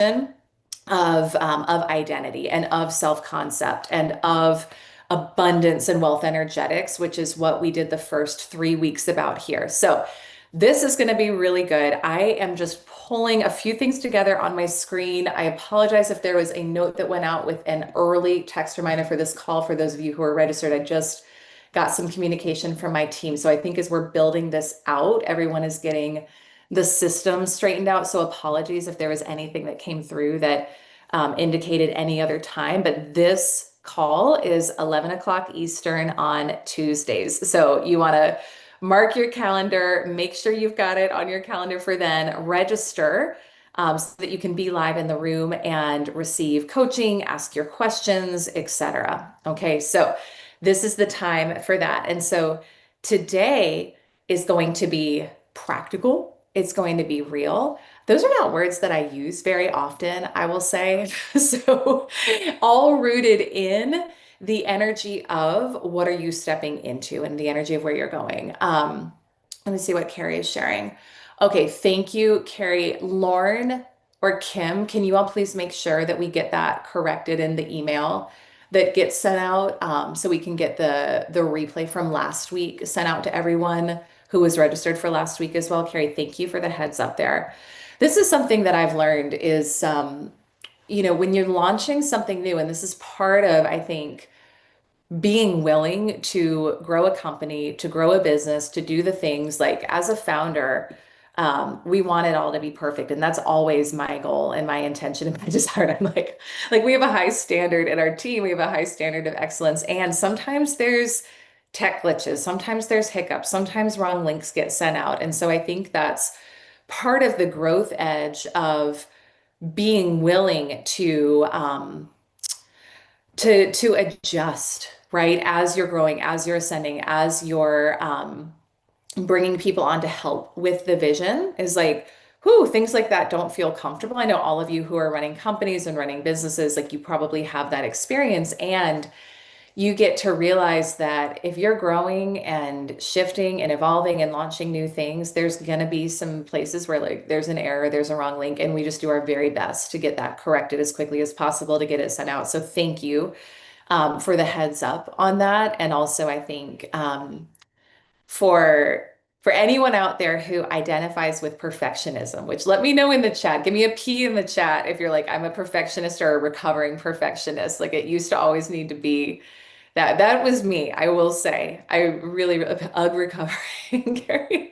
of identity and of self-concept and of abundance and wealth energetics, which is what we did the first 3 weeks about here. So this is going to be really good. I am just pulling a few things together on my screen. I apologize if there was a note that went out with an early text reminder for this call. For those of you who are registered, I just got some communication from my team. So I think as we're building this out, everyone is getting the system straightened out. So apologies if there was anything that came through that indicated any other time, but this call is 11 o'clock Eastern on Tuesdays. So you want to mark your calendar, make sure you've got it on your calendar for then, register so that you can be live in the room and receive coaching, ask your questions, etc. Okay, so this is the time for that. And so today is going to be practical. It's going to be real. Those are not words that I use very often, I will say. So, all rooted in the energy of what are you stepping into and the energy of where you're going. Let me see what Carrie is sharing. Okay, thank you, Carrie. Lauren or Kim, can you all please make sure that we get that corrected in the email that gets sent out so we can get the replay from last week sent out to everyone who was registered for last week as well. Carrie, thank you for the heads up there. This is something that I've learned is, when you're launching something new, and this is part of, I think, being willing to grow a company, to grow a business, to do the things like as a founder, we want it all to be perfect. And that's always my goal and my intention and my desire. I'm like we have a high standard in our team. We have a high standard of excellence. And sometimes there's tech glitches. Sometimes there's hiccups. Sometimes wrong links get sent out. And so I think that's part of the growth edge of being willing to adjust, right? As you're growing, as you're ascending, as you're bringing people on to help with the vision is like, whoo, things like that don't feel comfortable. I know all of you who are running companies and running businesses, like you probably have that experience. And you get to realize that if you're growing and shifting and evolving and launching new things, there's going to be some places where like there's an error, there's a wrong link, and we just do our very best to get that corrected as quickly as possible to get it sent out. So thank you for the heads up on that. And also, I think for for anyone out there who identifies with perfectionism, which let me know in the chat, give me a P in the chat if you're like, I'm a perfectionist or a recovering perfectionist. Like it used to always need to be that was me, I will say. I really recovering, Gary.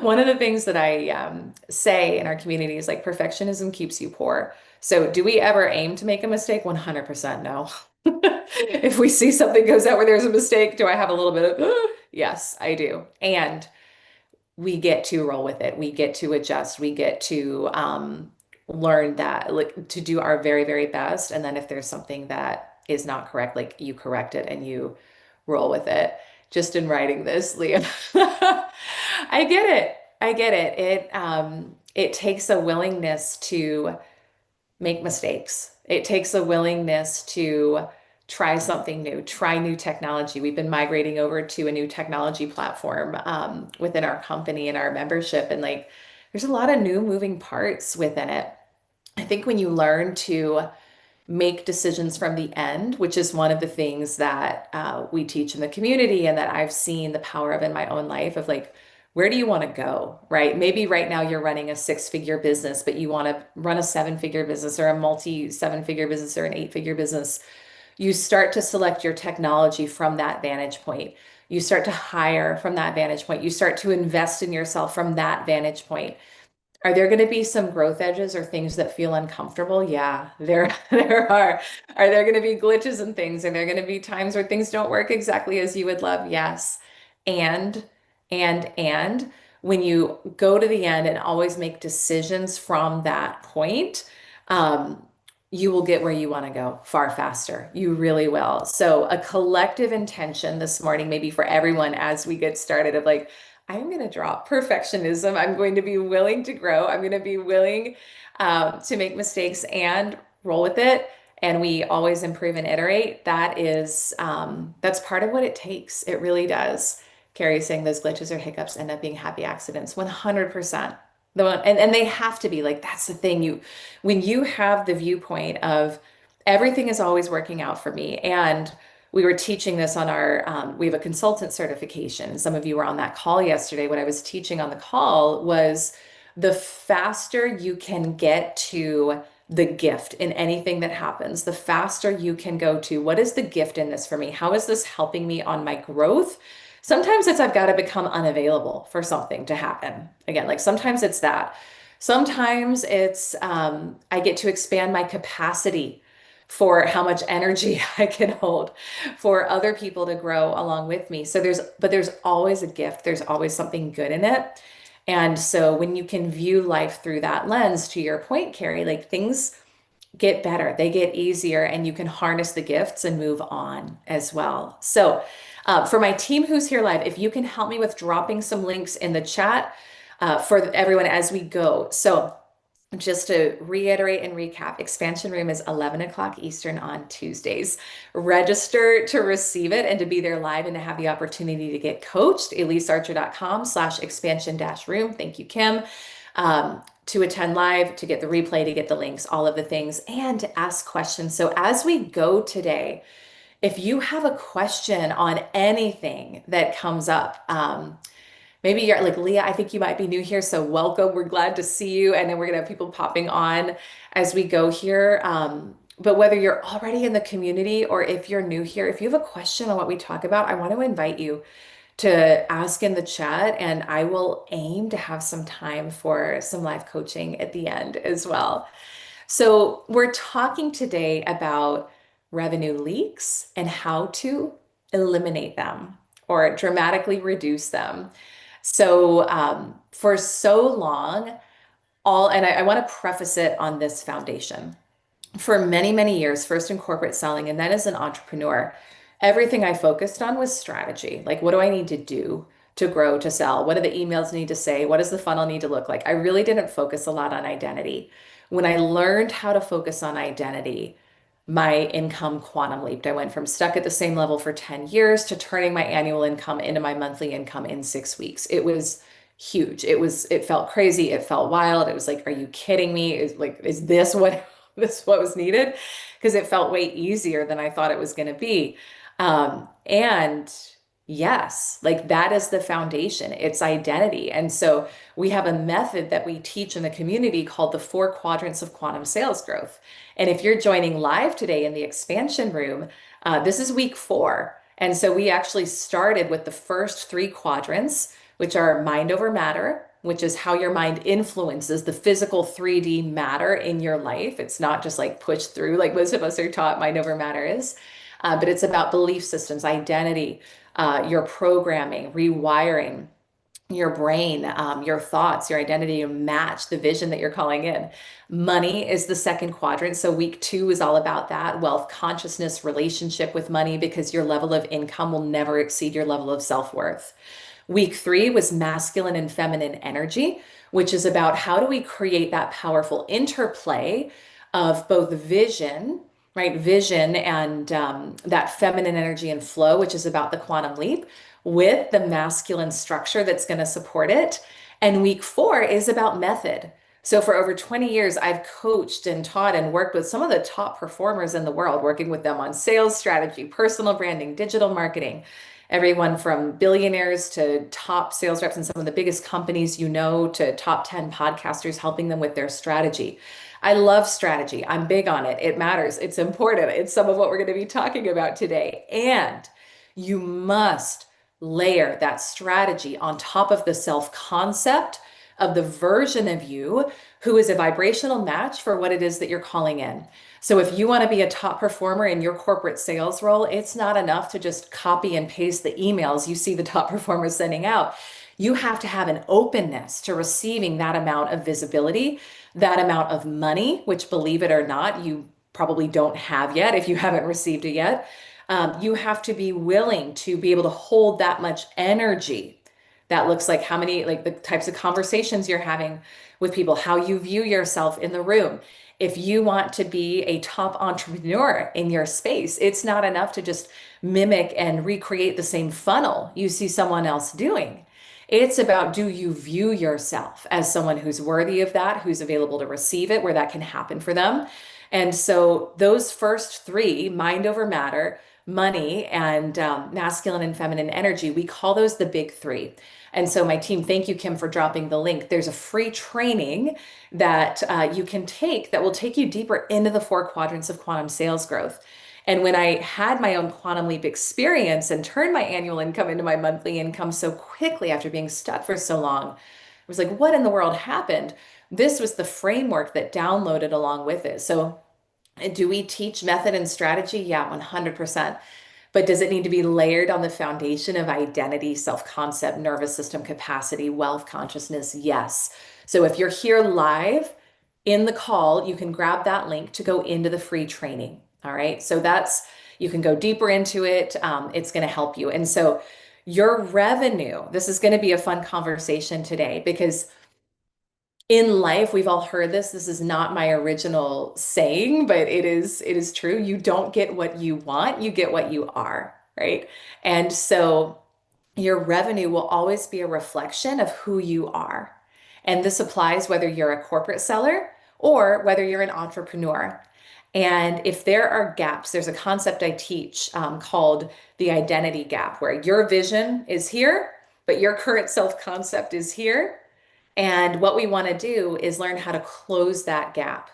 One of the things that I say in our community is like perfectionism keeps you poor. So do we ever aim to make a mistake? 100% no. If we see something goes out where there's a mistake, do I have a little bit of, yes, I do. And we get to roll with it. We get to adjust. We get to learn that, like, to do our very, very best. And then if there's something that is not correct, like you correct it and you roll with it. Just in writing this, Leah, I get it. I get it. It takes a willingness to make mistakes. It takes a willingness to try something new, try new technology. We've been migrating over to a new technology platform within our company and our membership. And like, there's a lot of new moving parts within it. I think when you learn to make decisions from the end, which is one of the things that we teach in the community and that I've seen the power of in my own life of like, where do you want to go, right? Maybe right now you're running a six-figure business, but you want to run a seven-figure business or a multi-seven-figure business or an eight-figure business. You start to select your technology from that vantage point. You start to hire from that vantage point. You start to invest in yourself from that vantage point. Are there going to be some growth edges or things that feel uncomfortable? Yeah, there there are. Are there going to be glitches and things? Are there going to be times where things don't work exactly as you would love? Yes. And and when you go to the end and always make decisions from that point, um, you will get where you want to go far faster. You really will. So a collective intention this morning, maybe for everyone as we get started of like, I'm going to drop perfectionism. I'm going to be willing to grow. I'm going to be willing to make mistakes and roll with it. And we always improve and iterate. That's part of what it takes. It really does. Carrie saying those glitches or hiccups end up being happy accidents. 100%. The one, and they have to be like, that's the thing. When you have the viewpoint of everything is always working out for me. And we were teaching this on we have a consultant certification. Some of you were on that call yesterday. What I was teaching on the call was the faster you can get to the gift in anything that happens, the faster you can go to what is the gift in this for me? How is this helping me on my growth? Sometimes it's I've got to become unavailable for something to happen. Again, like sometimes it's that. Sometimes it's I get to expand my capacity for how much energy I can hold for other people to grow along with me. So there's always a gift. There's always something good in it. And so when you can view life through that lens, to your point, Carrie, like things get better, they get easier, and you can harness the gifts and move on as well. So, for my team who's here live, if you can help me with dropping some links in the chat for everyone as we go. So, just to reiterate and recap, Expansion Room is 11 o'clock Eastern on Tuesdays. Register to receive it and to be there live and to have the opportunity to get coached. elisearcher.com/expansion-room. Thank you, Kim. To attend live, to get the replay, to get the links, all of the things, and to ask questions. So as we go today, if you have a question on anything that comes up, maybe you're like Leah, I think you might be new here, so welcome. We're glad to see you. And then we're gonna have people popping on as we go here. But whether you're already in the community or if you're new here, if you have a question on what we talk about, I want to invite you to ask in the chat, and I will aim to have some time for some live coaching at the end as well. So we're talking today about revenue leaks and how to eliminate them or dramatically reduce them. So for so long, and I want to preface it on this foundation. For many, many years, first in corporate selling and then as an entrepreneur, everything I focused on was strategy. Like, what do I need to do to grow, to sell? What do the emails need to say? What does the funnel need to look like? I really didn't focus a lot on identity. When I learned how to focus on identity, my income quantum leaped. I went from stuck at the same level for 10 years to turning my annual income into my monthly income in 6 weeks. It was huge. It felt crazy. It felt wild. It was like, are you kidding me? Is this what this what was needed? Because it felt way easier than I thought it was going to be. And yes, like that is the foundation. It's identity. And so we have a method that we teach in the community called the 4 quadrants of quantum sales growth. And if you're joining live today in the expansion room, this is week 4. And so we actually started with the first 3 quadrants, which are mind over matter, which is how your mind influences the physical 3D matter in your life. It's not just like pushed through like most of us are taught mind over matter is, but it's about belief systems, identity, your programming, rewiring your brain, your thoughts, your identity to match the vision that you're calling in. Money is the 2nd quadrant. So week 2 is all about that wealth consciousness relationship with money, because your level of income will never exceed your level of self-worth. Week 3 was masculine and feminine energy, which is about how do we create that powerful interplay of both vision, right? Vision and that feminine energy and flow, which is about the quantum leap, with the masculine structure that's going to support it. And week 4 is about method. So for over 20 years, I've coached and taught and worked with some of the top performers in the world, working with them on sales strategy, personal branding, digital marketing, everyone from billionaires to top sales reps in some of the biggest companies, to top 10 podcasters, helping them with their strategy. I love strategy. I'm big on it. It matters. It's important. It's some of what we're going to be talking about today. And you must layer that strategy on top of the self-concept of the version of you who is a vibrational match for what it is that you're calling in. So if you want to be a top performer in your corporate sales role, it's not enough to just copy and paste the emails you see the top performers sending out. You have to have an openness to receiving that amount of visibility, that amount of money, which, believe it or not, you probably don't have yet if you haven't received it yet. You have to be willing to be able to hold that much energy. That looks like how many, like the types of conversations you're having with people, how you view yourself in the room. If you want to be a top entrepreneur in your space, it's not enough to just mimic and recreate the same funnel you see someone else doing. It's about, do you view yourself as someone who's worthy of that, who's available to receive it, where that can happen for them? And so those first three, mind over matter, money, and masculine and feminine energy, we call those the big three. And so my team, thank you, Kim, for dropping the link. There's a free training that you can take that will take you deeper into the four quadrants of quantum sales growth. And when I had my own quantum leap experience and turned my annual income into my monthly income so quickly after being stuck for so long, I was like, what in the world happened? This was the framework that downloaded along with it. So, do we teach method and strategy? Yeah, 100%. But does it need to be layered on the foundation of identity, self-concept, nervous system capacity, wealth consciousness? Yes. So if you're here live in the call, you can grab that link to go into the free training. All right. So that's, you can go deeper into it. It's going to help you. And so your revenue, this is going to be a fun conversation today because in life, we've all heard this. This is not my original saying, but it is true. You don't get what you want, you get what you are, right? And so your revenue will always be a reflection of who you are. And this applies whether you're a corporate seller or whether you're an entrepreneur. And if there are gaps, there's a concept I teach called the identity gap, where your vision is here, but your current self concept is here. And what we want to do is learn how to close that gap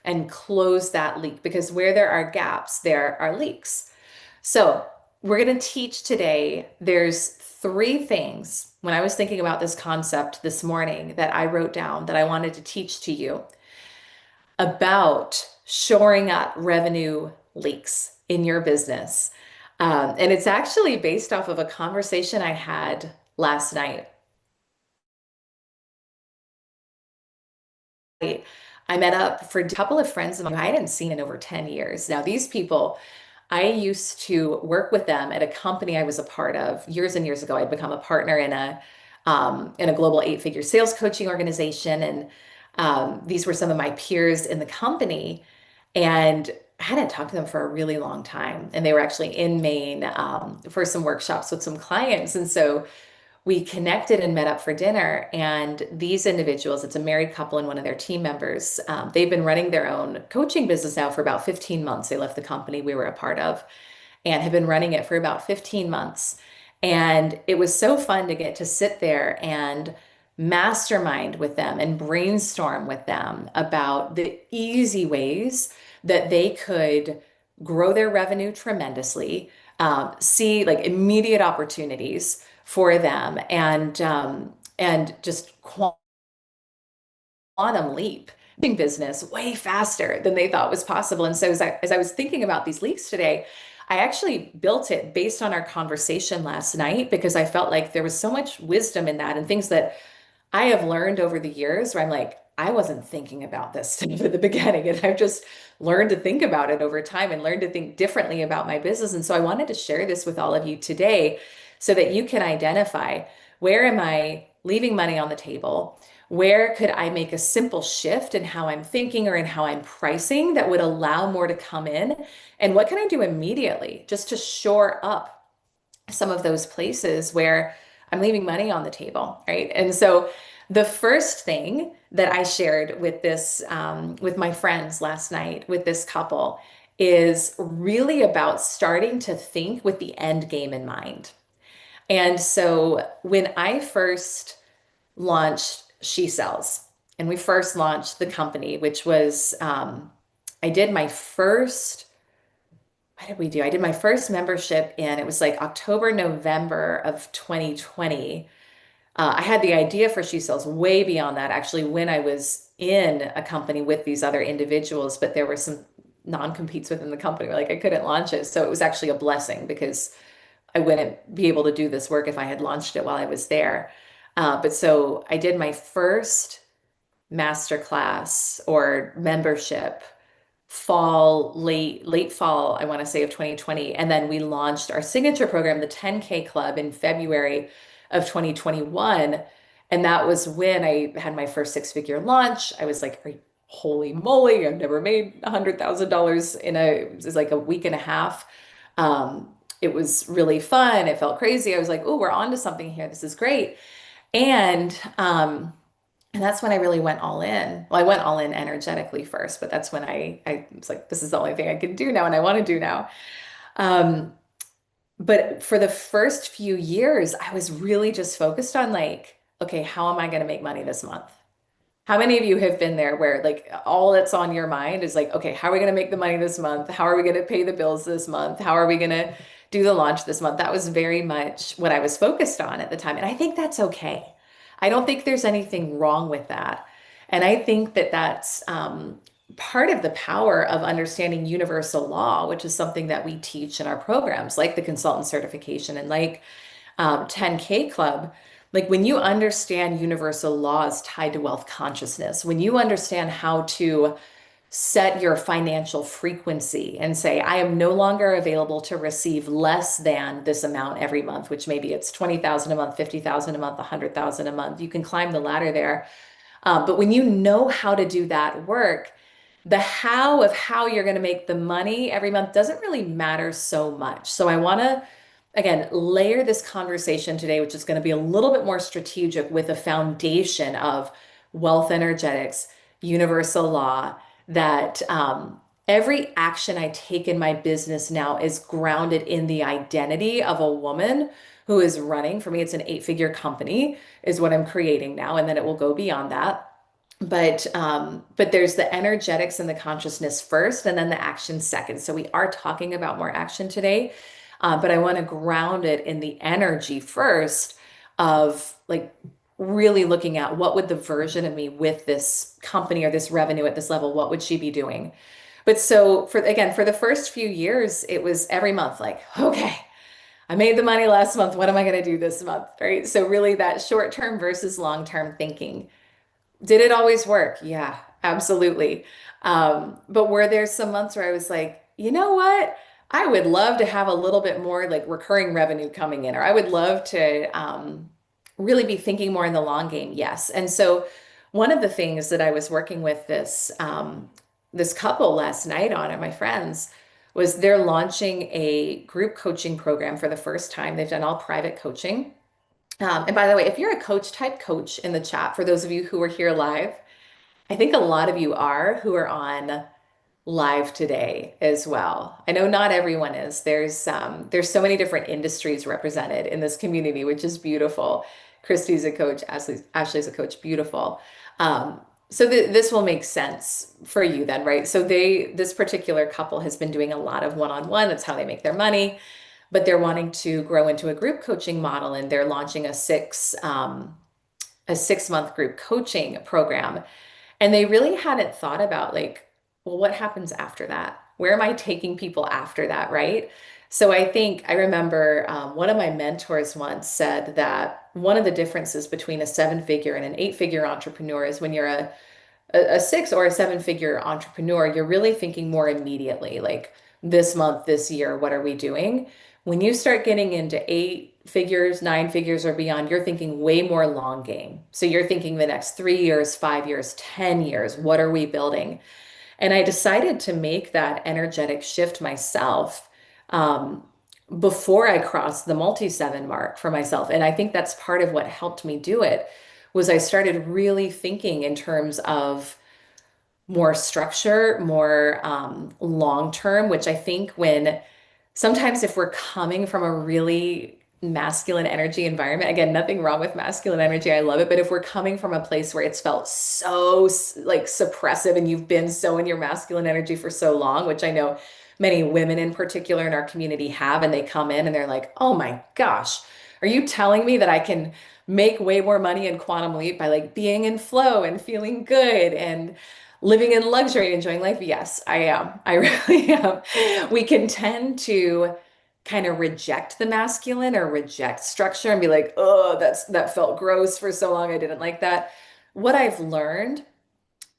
and close that leak, because where there are gaps, there are leaks. So we're going to teach today. There's three things when I was thinking about this concept this morning that I wrote down that I wanted to teach to you about shoring up revenue leaks in your business. And it's actually based off of a conversation I had last night. I met up for a couple of friends of mine I hadn't seen in over 10 years. Now, these people, I used to work with them at a company I was a part of years and years ago. I'd become a partner in a global eight-figure sales coaching organization, and these were some of my peers in the company. And I hadn't talked to them for a really long time, and they were actually in Maine for some workshops with some clients, and so we connected and met up for dinner. And these individuals, it's a married couple and one of their team members, they've been running their own coaching business now for about 15 months. They left the company we were a part of and have been running it for about 15 months. And it was so fun to get to sit there and mastermind with them and brainstorm with them about the easy ways that they could grow their revenue tremendously, see like immediate opportunities for them, and just quantum leap business way faster than they thought was possible. And so as I was thinking about these leaks today, I actually built it based on our conversation last night because I felt like there was so much wisdom in that and things that I have learned over the years where I'm like, I wasn't thinking about this stuff at the beginning, and I've just learned to think about it over time and learned to think differently about my business. And so I wanted to share this with all of you today so that you can identify, where am I leaving money on the table? Where could I make a simple shift in how I'm thinking or in how I'm pricing that would allow more to come in? And what can I do immediately just to shore up some of those places where I'm leaving money on the table, right? And so the first thing that I shared with this, with my friends last night, with this couple, is really about starting to think with the end game in mind. And so when I first launched She Sells, and we first launched the company, which was, I did my first, what did we do? I did my first membership in, it was like October, November of 2020. I had the idea for She Sells way beyond that, actually, when I was in a company with these other individuals, but there were some non-competes within the company, like I couldn't launch it. So it was actually a blessing because I wouldn't be able to do this work if I had launched it while I was there. But so I did my first masterclass or membership late fall, I want to say, of 2020. And then we launched our signature program, the 10K Club, in February of 2021. And that was when I had my first six-figure launch. I was like, holy moly, I've never made $100,000 in it was like a week and a half. It was really fun. It felt crazy. I was like, oh, we're on to something here. This is great. And and that's when I really went all in. Well, I went all in energetically first, but that's when I was like, this is the only thing I can do now and I want to do now. Um, but for the first few years, I was really just focused on like, okay, how am I going to make money this month? How many of you have been there where like all that's on your mind is like, okay, how are we going to make the money this month? How are we going to pay the bills this month? How are we going to do the launch this month? That was very much what I was focused on at the time. And I think that's okay. I don't think there's anything wrong with that. And I think that that's part of the power of understanding universal law, which is something that we teach in our programs, like the consultant certification and like 10K Club. Like when you understand universal laws tied to wealth consciousness, when you understand how to set your financial frequency and say, I am no longer available to receive less than this amount every month, which maybe it's 20,000 a month, 50,000 a month, 100,000 a month. You can climb the ladder there. But when you know how to do that work, the how of how you're going to make the money every month doesn't really matter so much. So I want to, again, layer this conversation today, which is going to be a little bit more strategic with a foundation of wealth energetics, universal law, that every action I take in my business now is grounded in the identity of a woman who is running. For me, it's an 8-figure company, is what I'm creating now, and then it will go beyond that. But there's the energetics and the consciousness first, and then the action second. So we are talking about more action today, but I want to ground it in the energy first of like really looking at what would the version of me with this company or this revenue at this level, what would she be doing? But so for again, for the first few years, it was every month like, okay, I made the money last month. What am I going to do this month? Right. So really that short term versus long term thinking. Did it always work? Yeah, absolutely. But were there some months where I was like, you know what? I would love to have a little bit more like recurring revenue coming in, or I would love to really be thinking more in the long game. Yes. And so one of the things that I was working with this couple last night on at my friends was they're launching a group coaching program for the first time. They've done all private coaching. And by the way, if you're a coach, type coach in the chat for those of you who are here live. I think a lot of you are who are on live today as well. I know not everyone is. There's so many different industries represented in this community, which is beautiful. Christy's a coach, Ashley's a coach, beautiful. So this will make sense for you then, right? So this particular couple has been doing a lot of one-on-one. That's how they make their money, but they're wanting to grow into a group coaching model, and they're launching a 6-month group coaching program. And they really hadn't thought about like, well, what happens after that? Where am I taking people after that, right? So I remember one of my mentors once said that one of the differences between a 7-figure and an 8-figure entrepreneur is when you're a 6 or a 7-figure entrepreneur, you're really thinking more immediately, like this month, this year, what are we doing? When you start getting into 8 figures, 9 figures or beyond, you're thinking way more long game. So you're thinking the next 3 years, 5 years, 10 years, what are we building? And I decided to make that energetic shift myself before I crossed the multi-seven mark for myself. And I think that's part of what helped me do it was I started really thinking in terms of more structure, more long term, which I think when sometimes if we're coming from a really masculine energy environment, again, nothing wrong with masculine energy, I love it, but if we're coming from a place where it's felt so like suppressive and you've been so in your masculine energy for so long, which I know many women in particular in our community have, and they come in and they're like, oh my gosh, are you telling me that I can make way more money in Quantum Leap by like being in flow and feeling good and living in luxury and enjoying life? Yes, I am. I really am. We can tend to kind of reject the masculine or reject structure and be like, oh, that felt gross for so long. I didn't like that. What I've learned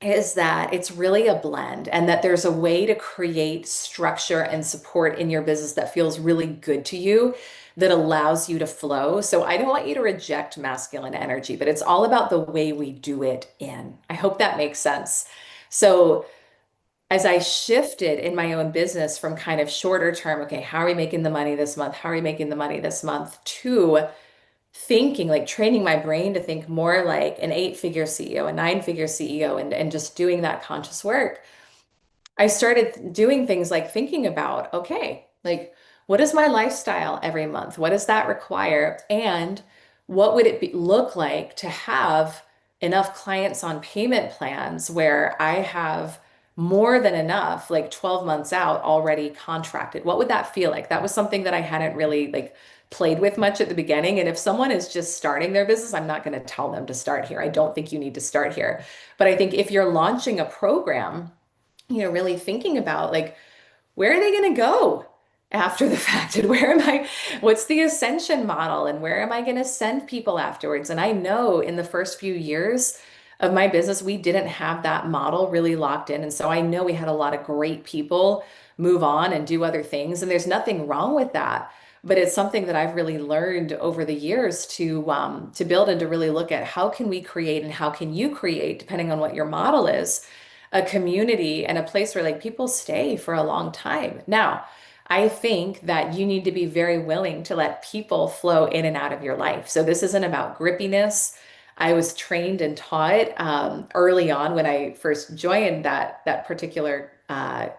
is that it's really a blend and that there's a way to create structure and support in your business that feels really good to you, that allows you to flow. So I don't want you to reject masculine energy, but it's all about the way we do it in. I hope that makes sense. So as I shifted in my own business from kind of shorter term, okay, how are we making the money this month? How are we making the money this month? To thinking, like training my brain to think more like an eight-figure CEO, a nine-figure CEO, and just doing that conscious work. I started doing things like thinking about, okay, like what is my lifestyle every month? What does that require? And what would it look like to have enough clients on payment plans where I have more than enough, like 12 months out already contracted? What would that feel like? That was something that I hadn't really like played with much at the beginning. And if someone is just starting their business, I'm not going to tell them to start here. I don't think you need to start here. But I think if you're launching a program, really thinking about like, where are they going to go after the fact? And what's the ascension model? And where am I going to send people afterwards? And I know in the first few years of my business, we didn't have that model really locked in. And so I know we had a lot of great people move on and do other things. And there's nothing wrong with that. But it's something that I've really learned over the years to build and to really look at how can we create and how can you create, depending on what your model is, a community and a place where like people stay for a long time. Now, I think that you need to be very willing to let people flow in and out of your life. So this isn't about grippiness. I was trained and taught early on when I first joined that particular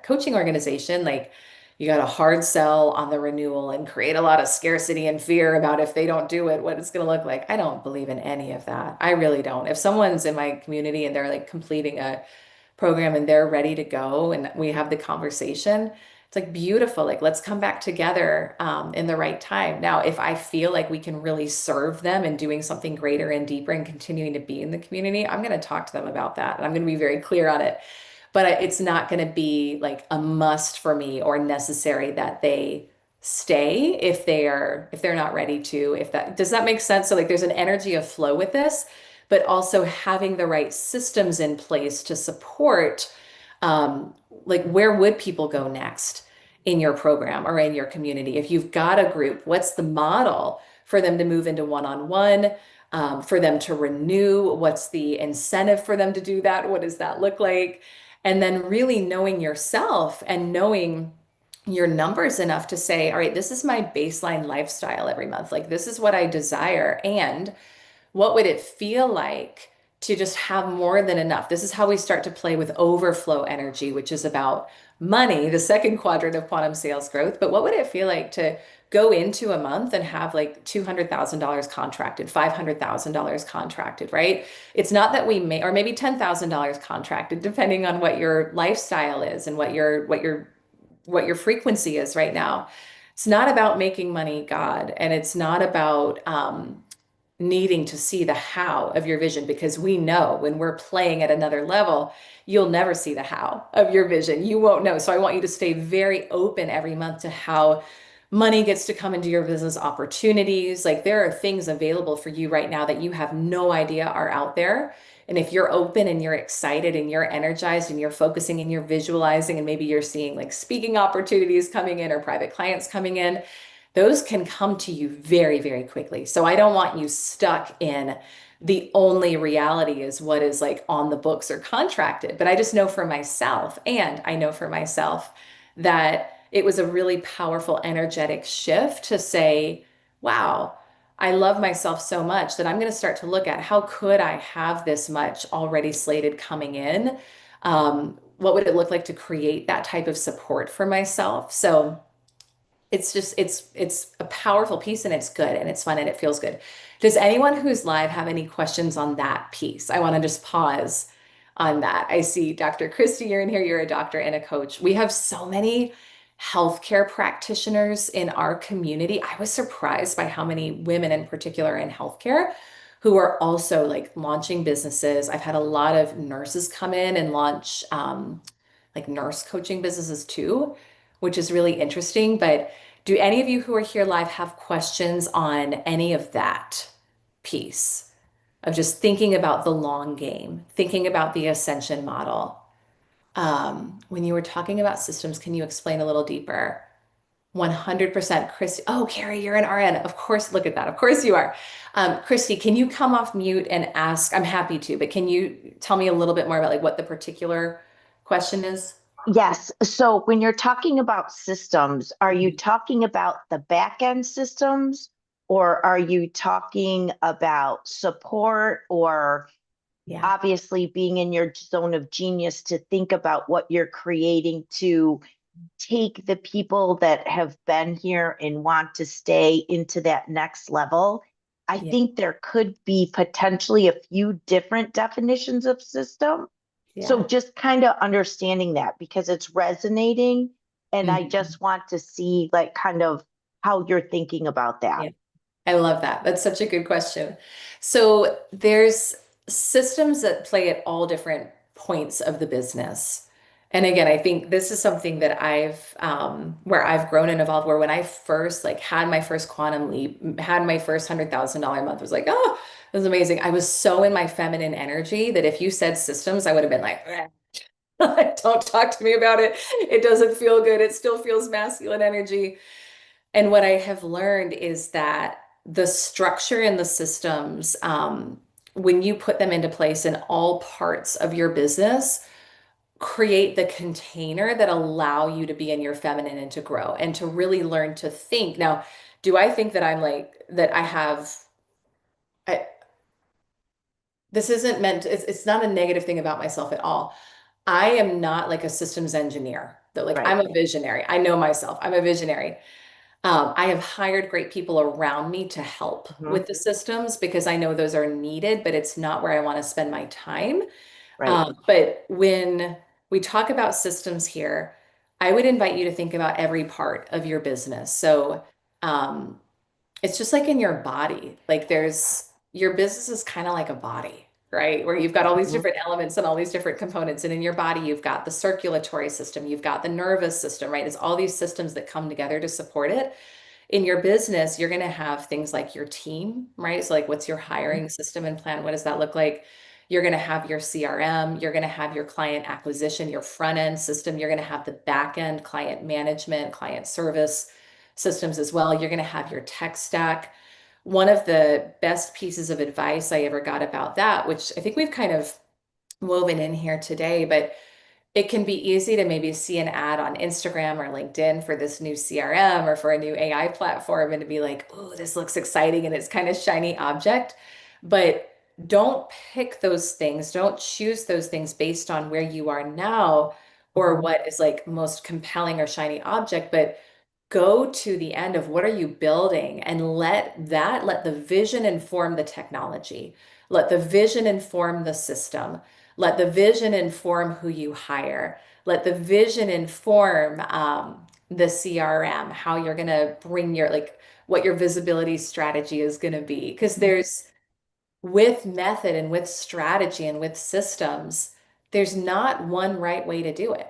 coaching organization, like you got to hard sell on the renewal and create a lot of scarcity and fear about if they don't do it, what it's going to look like. I don't believe in any of that. I really don't. If someone's in my community and they're like completing a program and they're ready to go and we have the conversation, it's like beautiful. Like, let's come back together in the right time. Now, if I feel like we can really serve them and doing something greater and deeper and continuing to be in the community, I'm going to talk to them about that. And I'm going to be very clear on it. But it's not going to be like a must for me or necessary that they stay if they're not ready to. If that does that make sense? So like there's an energy of flow with this, but also having the right systems in place to support, like where would people go next in your program or in your community? If you've got a group, what's the model for them to move into one-on-one, for them to renew? What's the incentive for them to do that? What does that look like? And then really knowing yourself and knowing your numbers enough to say, all right, this is my baseline lifestyle every month. Like, this is what I desire. And what would it feel like to just have more than enough? This is how we start to play with overflow energy, which is about money, the second quadrant of quantum sales growth. But what would it feel like to go into a month and have like $200,000 contracted, $500,000 contracted, right? It's not that we may, or maybe $10,000 contracted, depending on what your lifestyle is and what your frequency is right now. It's not about making money, God, and it's not about needing to see the how of your vision, because we know when we're playing at another level, you'll never see the how of your vision. You won't know. So I want you to stay very open every month to how money gets to come into your business, opportunities. Like, there are things available for you right now that you have no idea are out there. And if you're open and you're excited and you're energized and you're focusing and you're visualizing, and maybe you're seeing like speaking opportunities coming in or private clients coming in, those can come to you very, very quickly. So I don't want you stuck in the only reality is what is like on the books or contracted. But I just know for myself, and I know for myself that it was a really powerful, energetic shift to say, wow, I love myself so much that I'm going to start to look at how could I have this much already slated coming in? What would it look like to create that type of support for myself? So it's just it's a powerful piece, and it's good and it's fun and it feels good. Does anyone who's live have any questions on that piece? I want to just pause on that. I see Dr. Christy, you're in here. You're a doctor and a coach. We have so many healthcare practitioners in our community. I was surprised by how many women in particular in healthcare who are also like launching businesses. I've had a lot of nurses come in and launch like nurse coaching businesses too, which is really interesting. But do any of you who are here live have questions on any of that piece of just thinking about the long game, thinking about the ascension model? When you were talking about systems, can you explain a little deeper? 100% Christy. Oh, Carrie, you're an RN. Of course, look at that. Of course you are. Christy, can you come off mute and ask? I'm happy to, but can you tell me a little bit more about like what the particular question is? Yes. So when you're talking about systems, are you Mhm. talking about the back end systems or are you talking about support or Yeah. obviously being in your zone of genius to think about what you're creating to take the people that have been here and want to stay into that next level? I Yeah. think there could be potentially a few different definitions of system. So Yeah. just kind of understanding that because it's resonating, and I Mhm. just want to see like kind of how you're thinking about that. Yeah. I love that. That's such a good question. So there's systems that play at all different points of the business. And again, I think this is something that where I've grown and evolved, where when I first like had my first quantum leap, had my first $100,000 month, was like, oh, this is amazing. I was so in my feminine energy that if you said systems, I would have been like, don't talk to me about it. It doesn't feel good. It still feels masculine energy. And what I have learned is that the structure and the systems, when you put them into place in all parts of your business, create the container that allow you to be in your feminine and to grow and to really learn to think. Now, do I think that I'm like that I have I, this isn't meant it's not a negative thing about myself at all. I am not like a systems engineer. That like Right. I'm a visionary. I know myself. I'm a visionary. I have hired great people around me to help Mhm. with the systems because I know those are needed, but it's not where I want to spend my time. Right. But when we talk about systems here, I would invite you to think about every part of your business. So um, it's just like in your body, like there's your business is kind of like a body, right? Where you've got all these Mhm. different elements and all these different components. And in your body, you've got the circulatory system, you've got the nervous system, right? It's all these systems that come together to support it. In your business, you're going to have things like your team, right? So, like, what's your hiring system and plan? What does that look like? You're going to have your CRM, you're going to have your client acquisition, your front end system, you're going to have the back end client management, client service systems as well. You're going to have your tech stack. One of the best pieces of advice I ever got about that, which I think we've kind of woven in here today, but it can be easy to maybe see an ad on Instagram or LinkedIn for this new CRM or for a new AI platform and to be like, oh, this looks exciting and it's kind of shiny object. But don't pick those things, don't choose those things based on where you are now or Mhm. what is like most compelling or shiny object, but go to the end of what are you building and let the vision inform the technology. Let the vision inform the system. Let the vision inform who you hire. Let the vision inform the CRM, how you're going to bring your, like, what your visibility strategy is going to be. Because there's, with method and with strategy and with systems, there's not one right way to do it.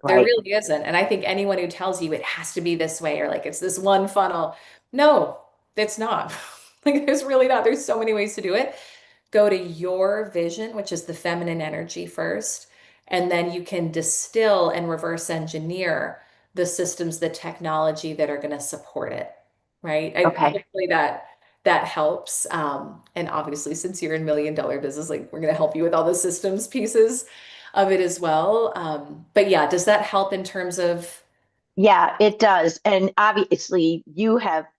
There Right. really isn't. And I think anyone who tells you it has to be this way or like it's this one funnel, no, it's not. Like there's really not. There's so many ways to do it. Go to your vision, which is the feminine energy first, and then you can distill and reverse engineer the systems, the technology that are going to support it, right? Okay. Hopefully that helps. And obviously, since you're in $1 million business, like we're going to help you with all the systems pieces of it as well. But yeah, does that help in terms of? Yeah, it does. And obviously,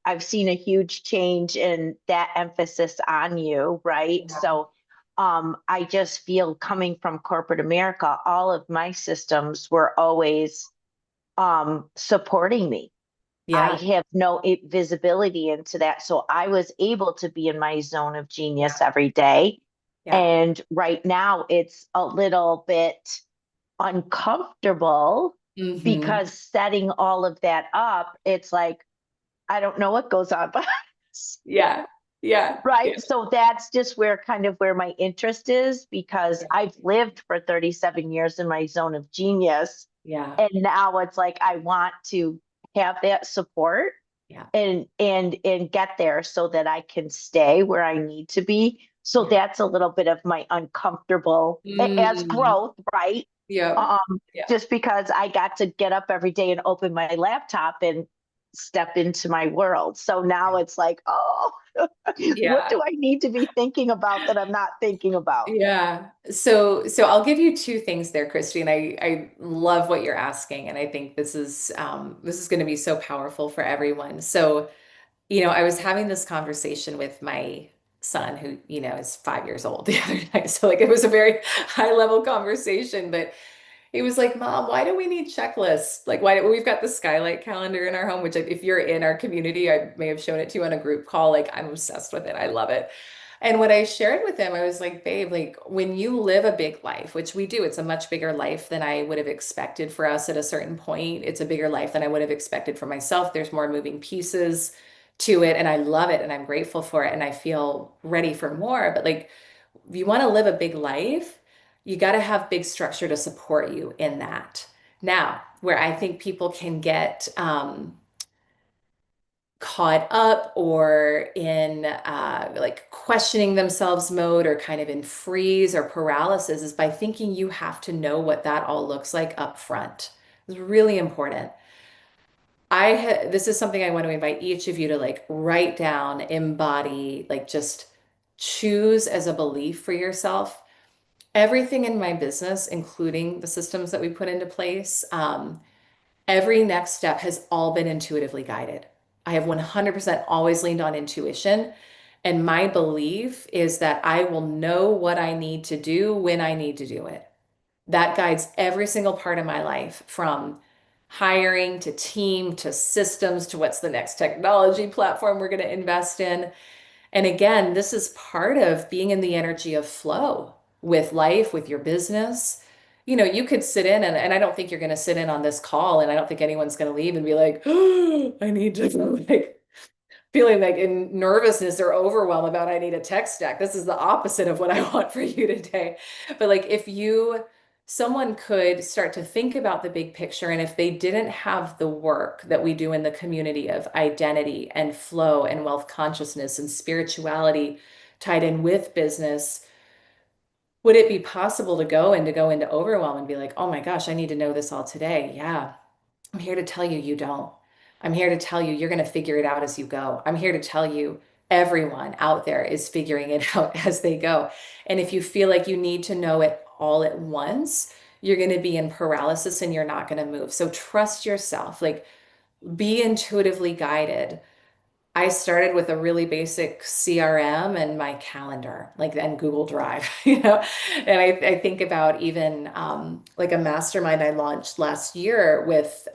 I've seen a huge change in that emphasis on you, right? So, I just feel coming from corporate America, all of my systems were always, supporting me. I Yeah, have no visibility into that. So I was able to be in my zone of yeah, genius every day. yeah. And right now, it's a little bit uncomfortable Hmm. because setting all of that up, it's like, I don't know what goes on, but Yeah, yeah, yeah, right. So that's just where kind of where my interest is because I've lived for 37 years in my zone of genius. yeah, And now it's like I want to have that support yeah, and get there so that I can stay where I need to be. So yeah. that's a little bit of my uncomfortable as Mm, growth, right? yeah, Um, yeah, just because I got to get up every day and open my laptop and step into my world. So now it's like, oh, what Yeah. do I need to be thinking about that I'm not thinking about? Yeah. So I'll give you two things there, Christy, and I love what you're asking, and I think this is going to be so powerful for everyone. So, I was having this conversation with my son who, is 5 years old the other night. So like it was a very high level conversation, but he was like, Mom, why do we need checklists? Like, why do we've got the skylight calendar in our home, which if you're in our community, I may have shown it to you on a group call. Like, I'm obsessed with it. I love it. And what I shared with him, I was like, babe, like when you live a big life, which we do, it's a much bigger life than I would have expected for us at a certain point. It's a bigger life than I would have expected for myself. There's more moving pieces to it, and I love it and I'm grateful for it and I feel ready for more. But like, if you want to live a big life, you got to have big structure to support you in that. Now, where I think people can get caught up or in like questioning themselves mode or kind of in freeze or paralysis is by thinking you have to know what that all looks like up front. It's really important. This is something I want to invite each of you to like write down, embody, like just choose as a belief for yourself. Everything in my business, including the systems that we put into place, every next step has all been intuitively guided. I have 100% always leaned on intuition. And my belief is that I will know what I need to do when I need to do it. That guides every single part of my life from hiring to team to systems to what's the next technology platform we're going to invest in. And again, this is part of being in the energy of flow with life, with your business. You could sit in and I don't think you're going to sit in on this call and I don't think anyone's going to leave and be like, oh, I need to like feeling like in nervousness or overwhelm about I need a tech stack. This is the opposite of what I want for you today. But like someone could start to think about the big picture, and if they didn't have the work that we do in the community of identity and flow and wealth consciousness and spirituality tied in with business, would it be possible to go into overwhelm and be like, oh my gosh, I need to know this all today? Yeah. I'm here to tell you you don't. I'm here to tell you you're going to figure it out as you go. I'm here to tell you everyone out there is figuring it out as they go. And if you feel like you need to know it all at once, you're going to be in paralysis and you're not going to move. So trust yourself, like be intuitively guided. I started with a really basic CRM and my calendar, like and Google Drive, And I think about even like a mastermind I launched last year with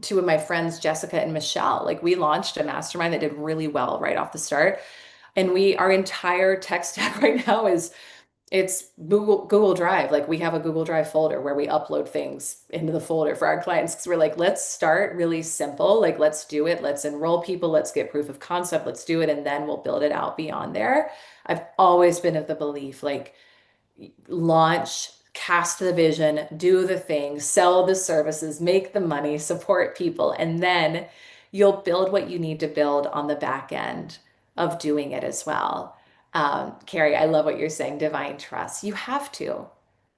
two of my friends, Jessica and Michelle. Like we launched a mastermind that did really well right off the start. And our entire tech stack right now is it's Google Drive. Like we have a Google Drive folder where we upload things into the folder for our clients because we're like, let's start really simple. Like let's do it. Let's enroll people. Let's get proof of concept. Let's do it. And then we'll build it out beyond there. I've always been of the belief like launch, cast the vision, do the thing, sell the services, make the money, support people, and then you'll build what you need to build on the back end of doing it as well. Carrie, I love what you're saying, divine trust. You have to.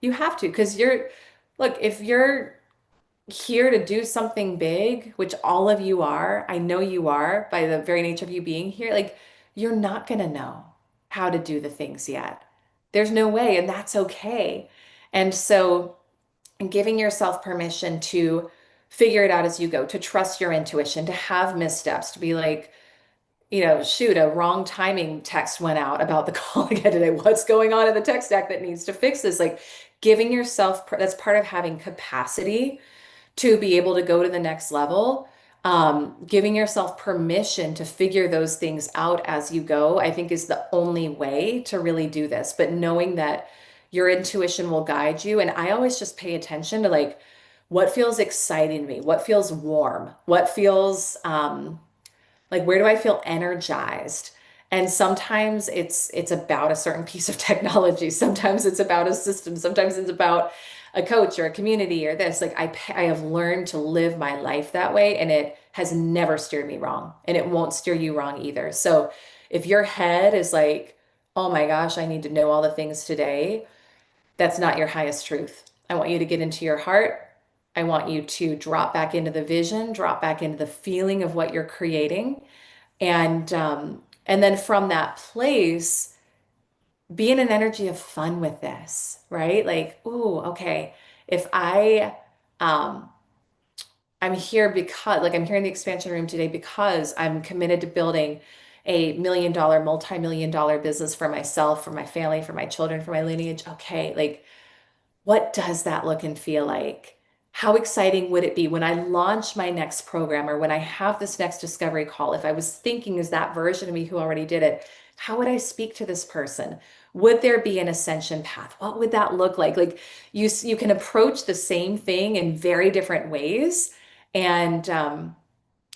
You have to, because look, if you're here to do something big, which all of you are, I know you are by the very nature of you being here, like you're not going to know how to do the things yet. There's no way, and that's okay. And so, giving yourself permission to figure it out as you go, to trust your intuition, to have missteps, to be like, shoot, a wrong timing text went out about the call again today. What's going on in the tech stack that needs to fix this? Like, giving yourself, that's part of having capacity to be able to go to the next level. Giving yourself permission to figure those things out as you go, I think is the only way to really do this. But knowing that your intuition will guide you. And I always just pay attention to like what feels exciting to me, what feels warm, what feels like where do I feel energized? And sometimes it's about a certain piece of technology. Sometimes it's about a system. Sometimes it's about a coach or a community or this. Like I have learned to live my life that way, and it has never steered me wrong, and it won't steer you wrong either. So if your head is like, oh my gosh, I need to know all the things today, that's not your highest truth. I want you to get into your heart I want you to drop back into the vision, drop back into the feeling of what you're creating. And then from that place, be in an energy of fun with this, right? Like, ooh, okay, if um I'm here because like I'm here in the expansion room today because I'm committed to building a $1 million, multi-million dollar business for myself, for my family, for my children, for my lineage. Okay, like what does that look and feel like? How exciting would it be when I launch my next program or when I have this next discovery call? If I was thinking as that version of me who already did it, how would I speak to this person? Would there be an ascension path? What would that look like? Like you can approach the same thing in very different ways. And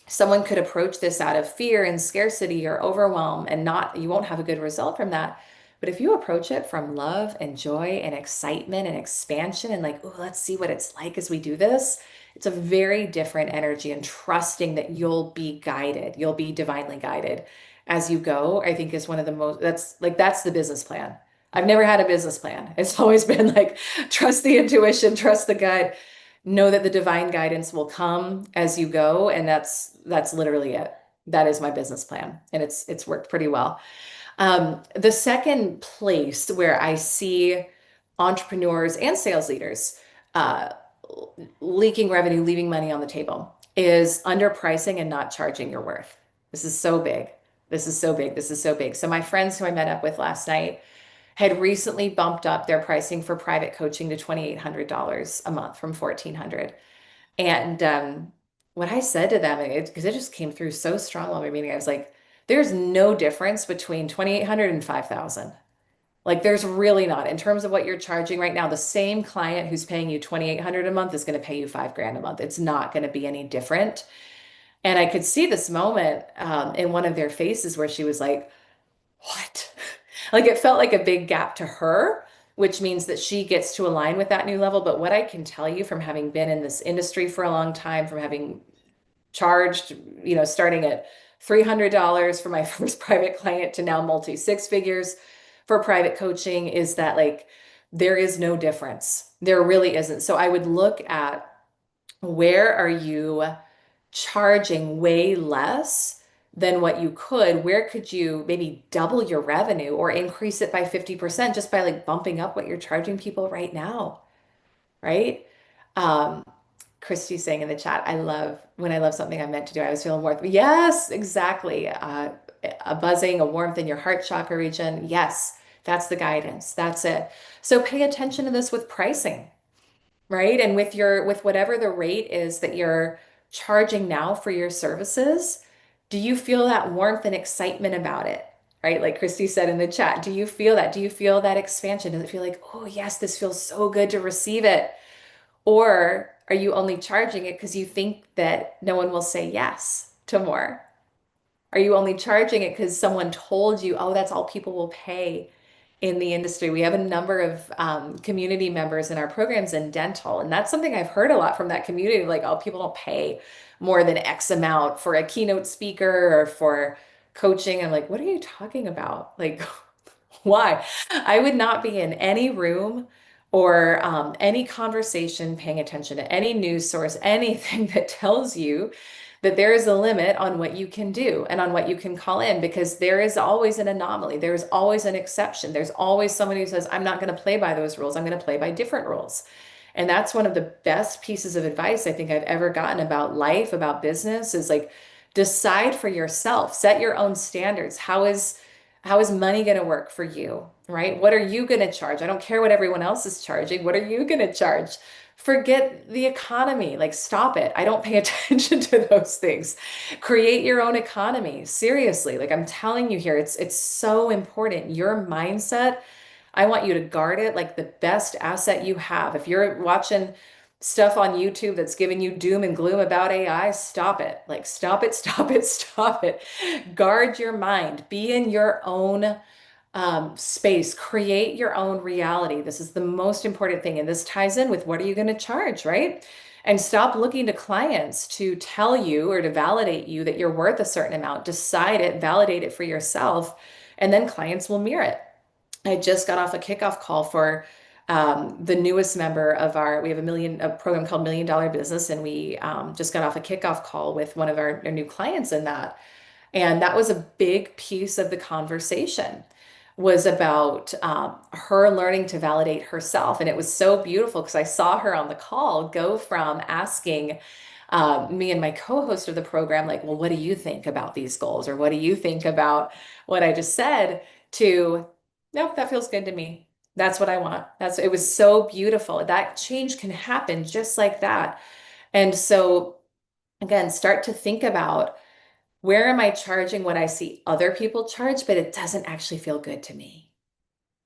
someone could approach this out of fear and scarcity or overwhelm and not, you won't have a good result from that. But if you approach it from love and joy and excitement and expansion and like, oh, let's see what it's like as we do this, it's a very different energy and trusting that you'll be guided, you'll be divinely guided as you go, I think is one of the most, that's the business plan. I've never had a business plan. It's always been like, trust the intuition, trust the gut, know that the divine guidance will come as you go, and that's literally it. That is my business plan, and it's worked pretty well. The second place where I see entrepreneurs and sales leaders uh, leaking revenue, leaving money on the table is underpricing and not charging your worth. This is so big. This is so big. This is so big. So my friends who I met up with last night had recently bumped up their pricing for private coaching to $2,800 a month from 1,400. And what I said to them, because it just came through so strong while we were meeting, I was like, there's no difference between 2,800 and 5,000. Like there's really not. In terms of what you're charging right now, the same client who's paying you 2,800 a month is going to pay you 5 grand a month. It's not going to be any different. And I could see this moment in one of their faces where she was like, what? Like it felt like a big gap to her, which means that she gets to align with that new level. But what I can tell you from having been in this industry for a long time, from having charged, starting at $300 for my first private client to now multi six figures for private coaching, is that like there is no difference. There really isn't. So I would look at where are you charging way less than what you could? Where could you maybe double your revenue or increase it by 50% just by like bumping up what you're charging people right now, right? Um, Christy's saying in the chat, I love something I'm meant to do. I was feeling more. Yes, exactly. A buzzing, a warmth in your heart chakra region. Yes, that's the guidance. That's it. So pay attention to this with pricing, right? And with whatever the rate is that you're charging now for your services, do you feel that warmth and excitement about it? Right? Like Christy said in the chat, do you feel that? Do you feel that expansion? Does it feel like, oh yes, this feels so good to receive it? Or are you only charging it because you think that no one will say yes to more? Are you only charging it because someone told you, oh, that's all people will pay in the industry? We have a number of community members in our programs in dental, and that's something I've heard a lot from that community, like, oh, people don't pay more than X amount for a keynote speaker or for coaching. I'm like, what are you talking about? Like, why? I would not be in any room or any conversation paying attention to any news source, anything that tells you that there is a limit on what you can do and on what you can call in, because there is always an anomaly. There is always an exception. There's always somebody who says, I'm not going to play by those rules. I'm going to play by different rules. And that's one of the best pieces of advice I think I've ever gotten about life, about business, is like decide for yourself, set your own standards. How is money going to work for you, right? What are you going to charge? I don't care what everyone else is charging. What are you going to charge? Forget the economy. Like, stop it. I don't pay attention to those things. Create your own economy. Seriously. Like I'm telling you here, it's so important. Your mindset, I want you to guard it like the best asset you have. If you're watching stuff on YouTube that's giving you doom and gloom about AI, stop it. Like, stop it, stop it, stop it. Guard your mind. Be in your own space. Create your own reality. This is the most important thing. And this ties in with what are you going to charge, right? And stop looking to clients to tell you or to validate you that you're worth a certain amount. Decide it, validate it for yourself, and then clients will mirror it. I just got off a kickoff call for the newest member of we have a program called Million Dollar Business, and we just got off a kickoff call with one of our new clients in that. And that was a big piece of the conversation was about her learning to validate herself. And it was so beautiful because I saw her on the call go from asking me and my co-host of the program, like, well, what do you think about these goals? Or what do you think about what I just said? To, nope, that feels good to me. That's what I want. It was so beautiful. That change can happen just like that. And so, again, start to think about where am I charging what I see other people charge, but it doesn't actually feel good to me.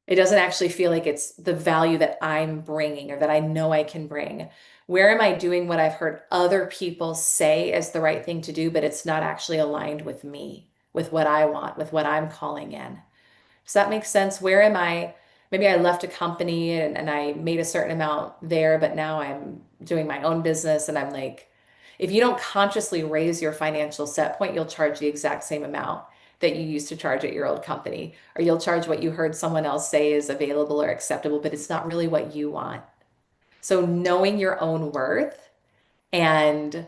It doesn't actually feel like it's the value that I'm bringing or that I know I can bring. Where am I doing what I've heard other people say is the right thing to do, but it's not actually aligned with me, with what I want, with what I'm calling in? Does that make sense? Where am I? Maybe I left a company and I made a certain amount there, but now I'm doing my own business and I'm like, if you don't consciously raise your financial set point, you'll charge the exact same amount that you used to charge at your old company, or you'll charge what you heard someone else say is available or acceptable, but it's not really what you want. So knowing your own worth and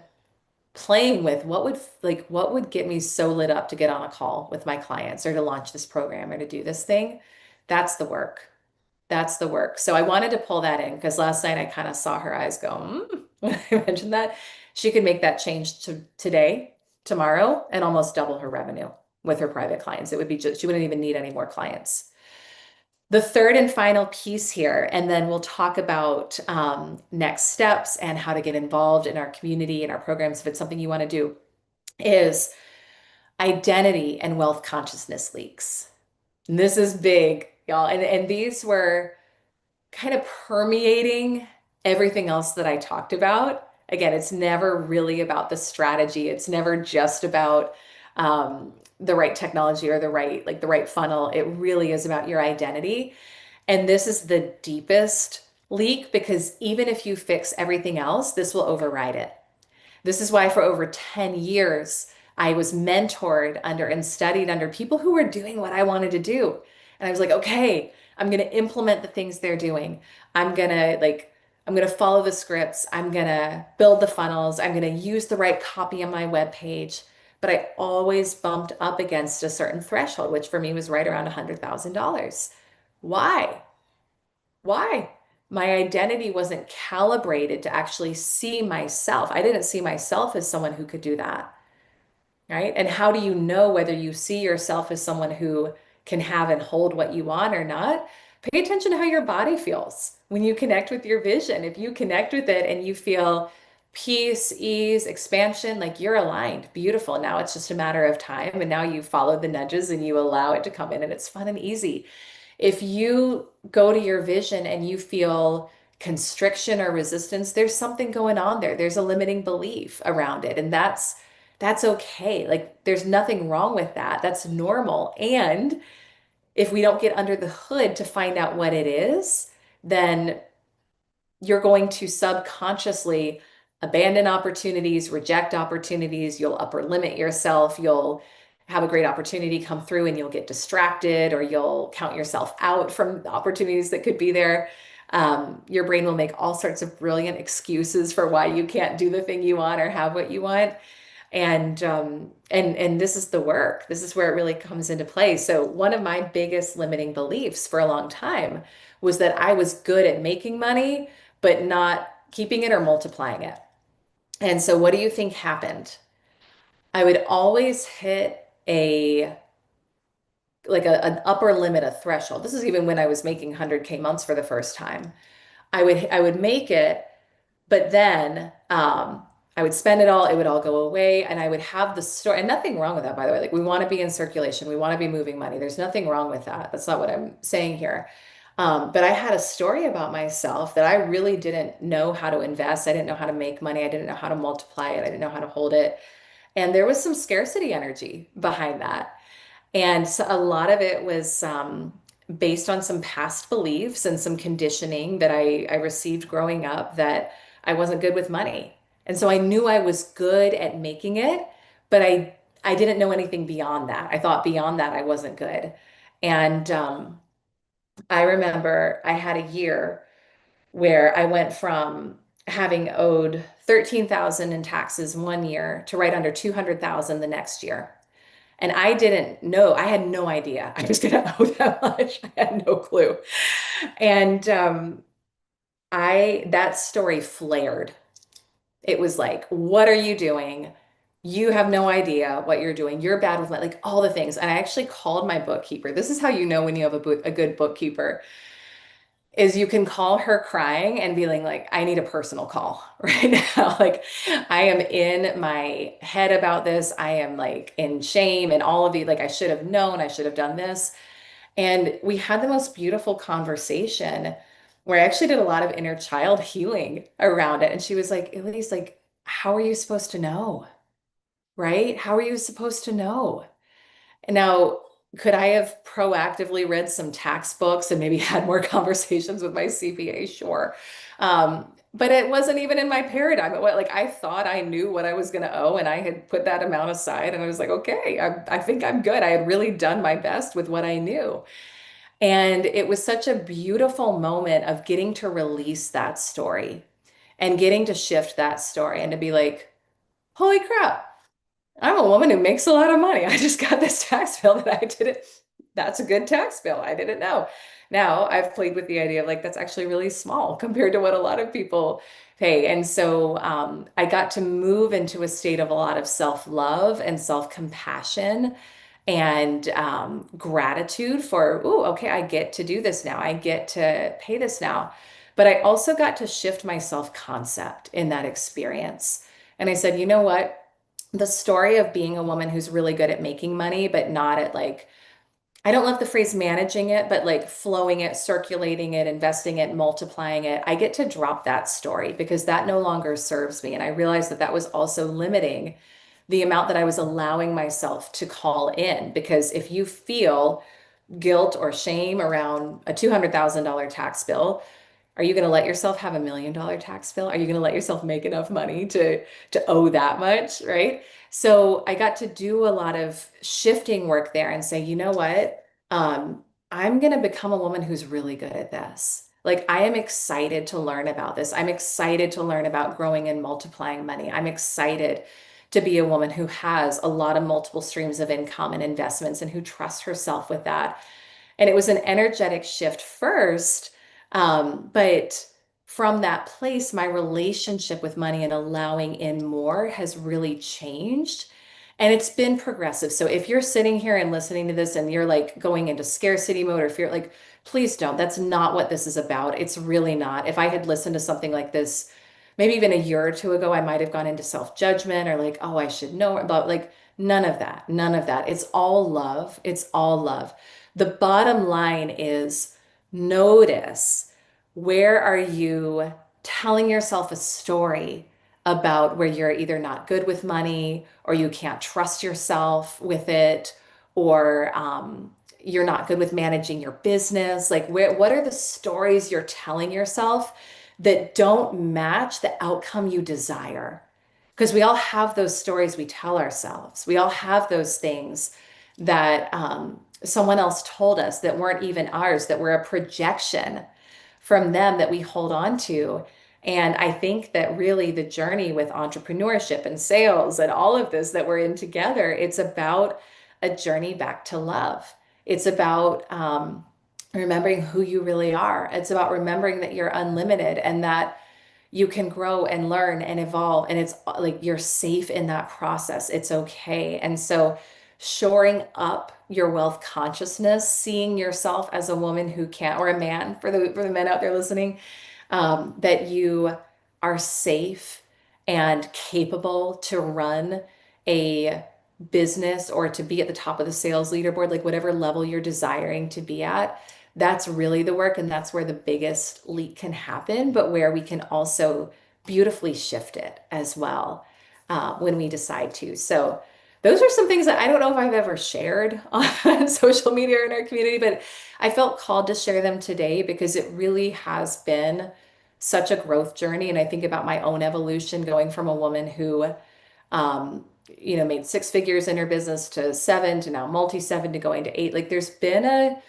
playing with what would get me so lit up to get on a call with my clients or to launch this program or to do this thing, that's the work. That's the work. So I wanted to pull that in because last night I kind of saw her eyes go when I mentioned that. She could make that change to today, tomorrow, and almost double her revenue with her private clients. It would be just, she wouldn't even need any more clients. The third and final piece here, and then we'll talk about next steps and how to get involved in our community and our programs if it's something you want to do, is identity and wealth consciousness leaks. And this is big, y'all. And these were kind of permeating everything else that I talked about. Again, it's never really about the strategy. It's never just about the right technology or the right funnel. It really is about your identity. And this is the deepest leak because even if you fix everything else, this will override it. This is why for over 10 years, I was mentored under and studied under people who were doing what I wanted to do. And I was like, okay, I'm going to implement the things they're doing. I'm going to follow the scripts. I'm going to build the funnels. I'm going to use the right copy on my web page. But I always bumped up against a certain threshold, which for me was right around $100,000. Why? Why? My identity wasn't calibrated to actually see myself. I didn't see myself as someone who could do that, right? And how do you know whether you see yourself as someone who can have and hold what you want or not? Pay attention to how your body feels when you connect with your vision. If you connect with it and you feel peace, ease, expansion, like you're aligned, beautiful. Now it's just a matter of time. And now you follow the nudges and you allow it to come in and it's fun and easy. If you go to your vision and you feel constriction or resistance, there's something going on there. There's a limiting belief around it. And that's okay. Like there's nothing wrong with that. That's normal. And if we don't get under the hood to find out what it is, then you're going to subconsciously abandon opportunities, reject opportunities, you'll upper limit yourself, you'll have a great opportunity come through and you'll get distracted or you'll count yourself out from the opportunities that could be there. Your brain will make all sorts of brilliant excuses for why you can't do the thing you want or have what you want. And this is the work. This is where it really comes into play. So one of my biggest limiting beliefs for a long time was that I was good at making money, but not keeping it or multiplying it. And so what do you think happened? I would always hit an upper limit, a threshold. This is even when I was making 100K months for the first time. I would make it, but then I would spend it all, it would all go away, and I would have the story, and nothing wrong with that, by the way. Like we want to be in circulation, we want to be moving money. There's nothing wrong with that. That's not what I'm saying here. But I had a story about myself that I really didn't know how to invest. I didn't know how to make money. I didn't know how to multiply it. I didn't know how to hold it. And there was some scarcity energy behind that. And so a lot of it was based on some past beliefs and some conditioning that I received growing up that I wasn't good with money. And so I knew I was good at making it, but I didn't know anything beyond that. I thought beyond that I wasn't good. And I remember I had a year. where I went from having owed 13,000 in taxes one year to right under 200,000 the next year. And I didn't know, I had no idea I was going to owe that much. I had no clue. And that story flared. It was like, what are you doing? You have no idea what you're doing. You're bad with money, like all the things. And I actually called my bookkeeper. This is how you know when you have a good bookkeeper, is you can call her crying and being like, I need a personal call right now. Like I am in my head about this. I am like in shame and all of the, like, I should have known, I should have done this. And we had the most beautiful conversation where I actually did a lot of inner child healing around it. And she was like, Elise, like, how are you supposed to know? Right? How are you supposed to know? Now, could I have proactively read some tax books and maybe had more conversations with my CPA? Sure. But it wasn't even in my paradigm. Like I thought I knew what I was going to owe, and I had put that amount aside, and I was like, okay, I think I'm good. I had really done my best with what I knew. And it was such a beautiful moment of getting to release that story and getting to shift that story and to be like, holy crap. I'm a woman who makes a lot of money. I just got this tax bill that I didn't. That's a good tax bill. I didn't know. Now I've played with the idea of like that's actually really small compared to what a lot of people pay. And so I got to move into a state of a lot of self-love and self-compassion and gratitude for, oh, okay, I get to do this now. I get to pay this now. But I also got to shift my self-concept in that experience. And I said, you know what? The story of being a woman who's really good at making money, but not at like, I don't love the phrase managing it, but like flowing it, circulating it, investing it, multiplying it. I get to drop that story because that no longer serves me. And I realized that that was also limiting the amount that I was allowing myself to call in. Because if you feel guilt or shame around a $200,000 tax bill, are you going to let yourself have $1 million tax bill? Are you going to let yourself make enough money to owe that much, right? So I got to do a lot of shifting work there and say, you know what? I'm going to become a woman who's really good at this. Like I am excited to learn about this. I'm excited to learn about growing and multiplying money. I'm excited to be a woman who has a lot of multiple streams of income and investments and who trusts herself with that. And it was an energetic shift first. But from that place, my relationship with money and allowing in more has really changed. And it's been progressive. So if you're sitting here and listening to this and you're like going into scarcity mode or fear, like, please don't. That's not what this is about. It's really not. If I had listened to something like this, maybe even a year or two ago, I might have gone into self-judgment or like, oh, I should know about like none of that. None of that. It's all love. It's all love. The bottom line is notice, where are you telling yourself a story about where you're either not good with money or you can't trust yourself with it or you're not good with managing your business? Like, what are the stories you're telling yourself that don't match the outcome you desire? Because we all have those stories we tell ourselves. We all have those things that someone else told us that weren't even ours, that were a projection from them that we hold on to. And I think that really the journey with entrepreneurship and sales and all of this that we're in together, it's about a journey back to love. It's about remembering who you really are. It's about remembering that you're unlimited and that you can grow and learn and evolve. And it's like you're safe in that process. It's okay. And so, shoring up your wealth consciousness, seeing yourself as a woman who can, or a man for the men out there listening, that you are safe and capable to run a business or to be at the top of the sales leaderboard, like whatever level you're desiring to be at. That's really the work, and that's where the biggest leak can happen, but where we can also beautifully shift it as well when we decide to. So, those are some things that I don't know if I've ever shared on social media or in our community, but I felt called to share them today because it really has been such a growth journey. And I think about my own evolution going from a woman who, made six figures in her business to seven to now multi seven to going to eight. Like there's been a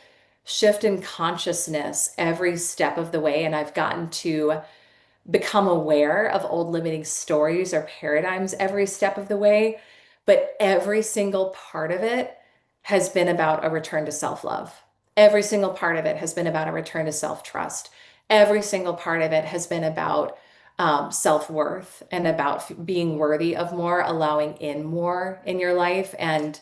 shift in consciousness every step of the way. And I've gotten to become aware of old limiting stories or paradigms every step of the way. But every single part of it has been about a return to self-love. Every single part of it has been about a return to self-trust. Every single part of it has been about self-worth and about being worthy of more, allowing in more in your life, and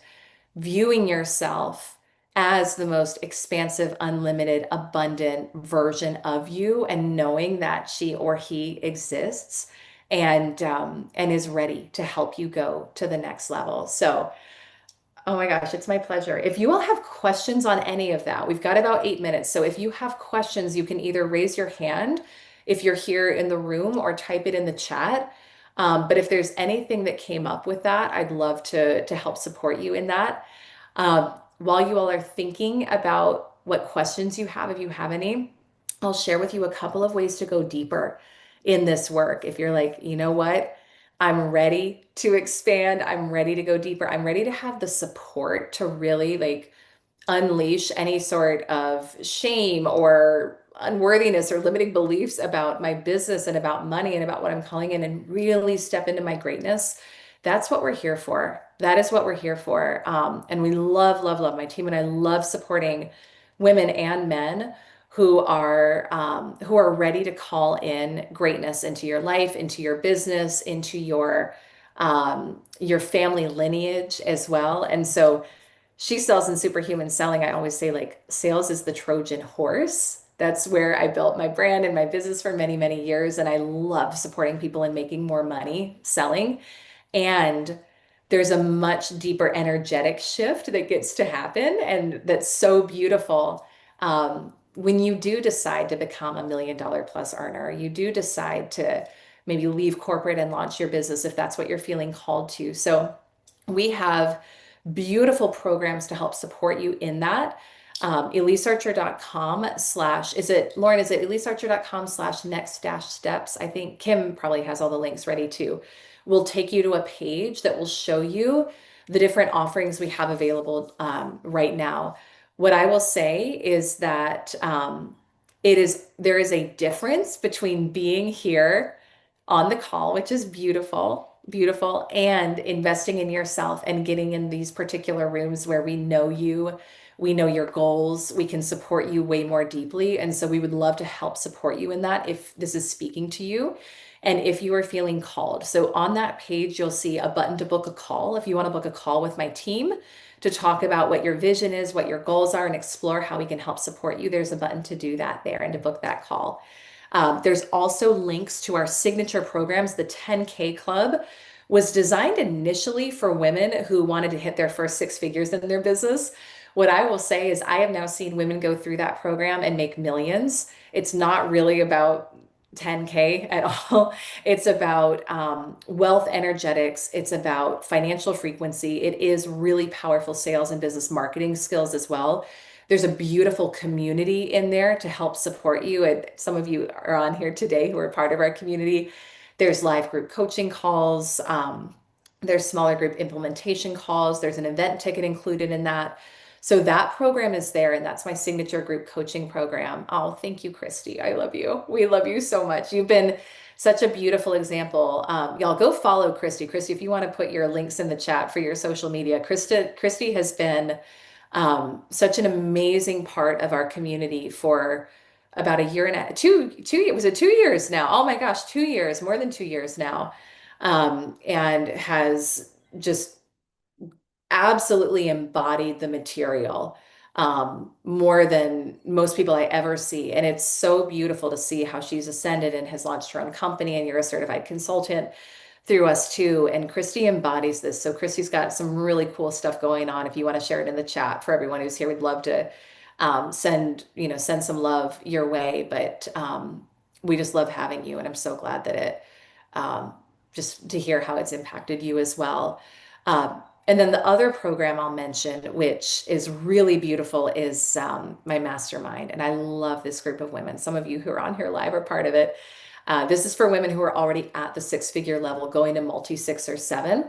viewing yourself as the most expansive, unlimited, abundant version of you, and knowing that she or he exists and is ready to help you go to the next level. So, oh my gosh, it's my pleasure. If you all have questions on any of that, we've got about 8 minutes. So if you have questions, you can either raise your hand if you're here in the room or type it in the chat. But if there's anything that came up with that, I'd love to help support you in that. While you all are thinking about what questions you have, if you have any, I'll share with you a couple of ways to go deeper in this work. If you're like, you know what? I'm ready to expand. I'm ready to go deeper. I'm ready to have the support to really like unleash any sort of shame or unworthiness or limiting beliefs about my business and about money and about what I'm calling in and really step into my greatness. That's what we're here for. That is what we're here for. And we love, love, love my team. And I love supporting women and men who are ready to call in greatness into your life, into your business, into your family lineage as well. And so she sells in Superhuman Selling. I always say, like, sales is the Trojan horse. That's where I built my brand and my business for many, many years. And I love supporting people and making more money selling. And there's a much deeper energetic shift that gets to happen. And that's so beautiful. When you do decide to become $1 million plus earner, you do decide to maybe leave corporate and launch your business if that's what you're feeling called to. So we have beautiful programs to help support you in that. EliseArcher.com slash, is it, Lauren, is it EliseArcher.com slash next dash steps? I think Kim probably has all the links ready too. We'll take you to a page that will show you the different offerings we have available right now. What I will say is that there is a difference between being here on the call, which is beautiful, beautiful, and investing in yourself and getting in these particular rooms where we know you, we know your goals, we can support you way more deeply. And so we would love to help support you in that if this is speaking to you and if you are feeling called. So on that page, you'll see a button to book a call if you want to book a call with my team to talk about what your vision is, what your goals are, and explore how we can help support you. There's a button to do that there and to book that call. There's also links to our signature programs. The 10K Club was designed initially for women who wanted to hit their first six figures in their business. What I will say is, I have now seen women go through that program and make millions. It's not really about 10K at all. It's about wealth energetics. It's about financial frequency. It is really powerful sales and business marketing skills as well. There's a beautiful community in there to help support you. And some of you are on here today who are part of our community. There's live group coaching calls. There's smaller group implementation calls. There's an event ticket included in that. So that program is there, and that's my signature group coaching program. Oh, thank you, Christy. I love you. We love you so much. You've been such a beautiful example. Y'all go follow Christy. Christy, if you want to put your links in the chat for your social media, Christy has been such an amazing part of our community for about a year and a was it 2 years now? Oh my gosh, 2 years, more than 2 years now. And has just absolutely embodied the material more than most people I ever see. And it's so beautiful to see how she's ascended and has launched her own company, and you're a certified consultant through us too. And Christy embodies this. So Christy's got some really cool stuff going on. If you want to share it in the chat for everyone who's here, we'd love to send some love your way. But we just love having you. And I'm so glad that um, just to hear how it's impacted you as well. And then the other program I'll mention, which is really beautiful, is my mastermind. And I love this group of women. Some of you who are on here live are part of it. This is for women who are already at the six-figure level, going to multi six or seven.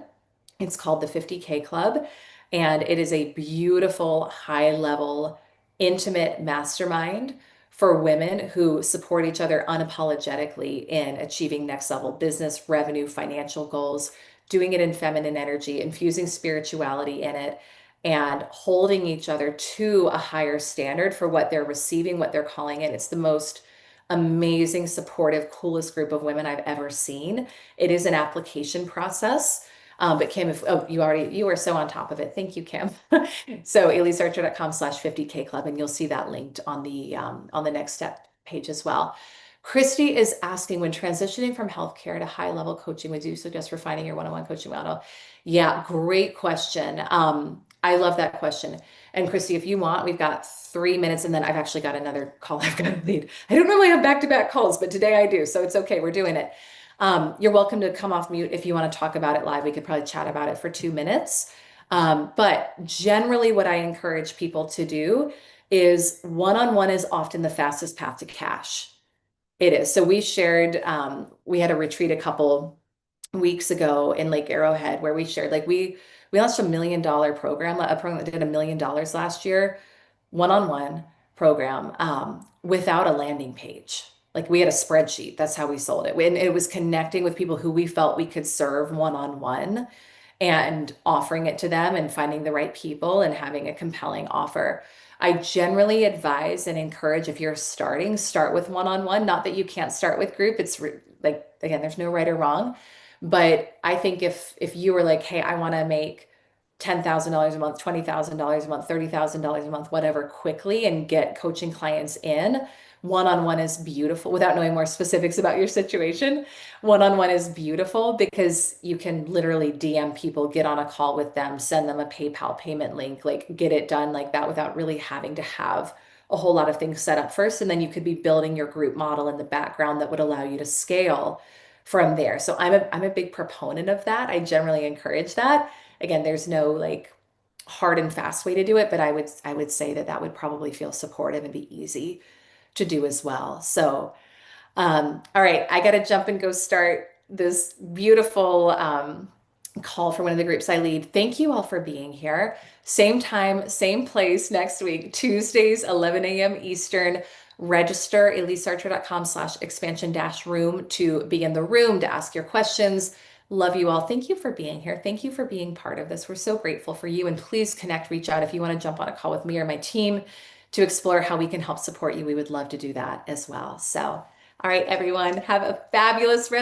It's called the 50K Club, and it is a beautiful high level intimate mastermind for women who support each other unapologetically in achieving next level business, revenue, financial goals, doing it in feminine energy, infusing spirituality in it, and holding each other to a higher standard for what they're receiving, what they're calling it. It's the most amazing, supportive, coolest group of women I've ever seen. It is an application process. But Kim, if you are so on top of it. Thank you, Kim. So EliseArcher.com/50K club, and you'll see that linked on the next step page as well. Christy is asking, when transitioning from healthcare to high level coaching, would you suggest refining your one-on-one coaching model? Yeah, great question. I love that question. And Christy, if you want, we've got 3 minutes, and then I've actually got another call I've got to lead. I don't normally have back-to-back calls, but today I do, so it's okay. We're doing it. You're welcome to come off mute if you want to talk about it live. We could probably chat about it for 2 minutes. But generally, what I encourage people to do is one-on-one is often the fastest path to cash. It is. So we had a retreat a couple weeks ago in Lake Arrowhead where we shared, like we launched $1 million program, a program that did $1 million last year, one-on-one program, without a landing page. Like we had a spreadsheet. That's how we sold it. And it was connecting with people who we felt we could serve one-on-one and offering it to them and finding the right people and having a compelling offer. I generally advise and encourage, if you're starting, start with one-on-one. Not that you can't start with group. Like, again, there's no right or wrong. But I think if you were like, hey, I want to make $10,000 a month, $20,000 a month, $30,000 a month, whatever, quickly and get coaching clients in, one-on-one is beautiful. Without knowing more specifics about your situation, one-on-one is beautiful because you can literally DM people, get on a call with them, send them a PayPal payment link, like get it done like that without really having to have a whole lot of things set up first. And then you could be building your group model in the background that would allow you to scale from there. So I'm a big proponent of that. I generally encourage that. Again, there's no like hard and fast way to do it, but I would say that that would probably feel supportive and be easy to do as well. So, all right, I got to jump and go start this beautiful call for one of the groups I lead. Thank you all for being here. Same time, same place next week, Tuesdays, 11 a.m. Eastern. Register elisearcher.com/expansion-room to be in the room to ask your questions. Love you all. Thank you for being here. Thank you for being part of this. We're so grateful for you. And please connect, reach out if you want to jump on a call with me or my team to explore how we can help support you. We would love to do that as well. So, all right, everyone, have a fabulous rest.